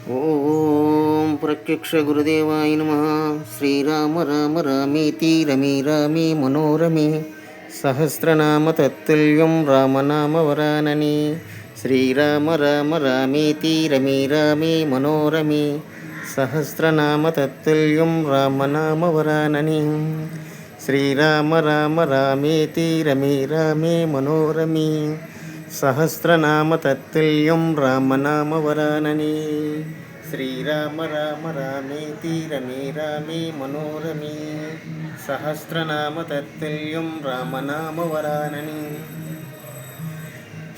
ఓం ప్రత్యక్ష గురుదేవాయ నమః. శ్రీరామ రామ రామేతి రమే రామే మనోరమే సహస్రనామ తత్తుల్యం రామనామ వరానని. శ్రీరామ రామ రామేతి రమే రామే మనోరమే సహస్రనామ తత్తుల్యం రామనామ వరానని. శ్రీరామ రామ రామేతి రమే రామే మనోరమే సహస్రనామ తత్తుల్యం రామనామ వరానని. శ్రీరామ రామ రామేతి రమే రామే మనోరమే సహస్రనామ తత్తుల్యం రామనామ వరానని.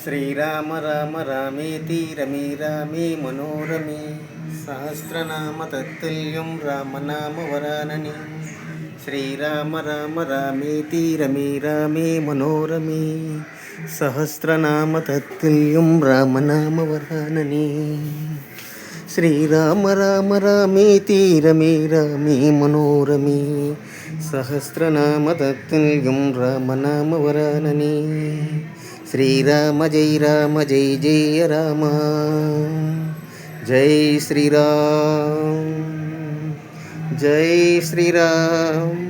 శ్రీరామ రామ రామేతి రమే రామే మనోరమే సహస్రనామ తత్తుల్యం రామనామ వరానని. శ్రీరామ రామ రామేతి రమే రామే మనోరమే సహస్రనామ తత్తుల్యం రామనామ వరానని. శ్రీరామ రామ రామేతి రమే రామే మనోరమే సహస్రనామ తత్తుల్యం రామనామ వరానని. శ్రీరామ జై రామ జై జయ రామ. జై శ్రీరామ్, జై శ్రీరామ్.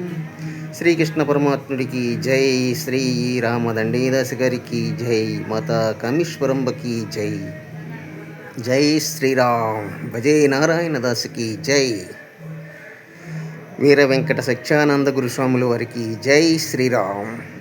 శ్రీకృష్ణ పరమాత్ముడికి జై. శ్రీ రామదండేదాస్ గారికి జై. మాతా కామేశ్వరంబకి జై. జై శ్రీరామ్. భజే నారాయణదాసుకి జై. వీర వెంకట సత్యానంద గురుస్వాముల వారికి జై శ్రీరామ్.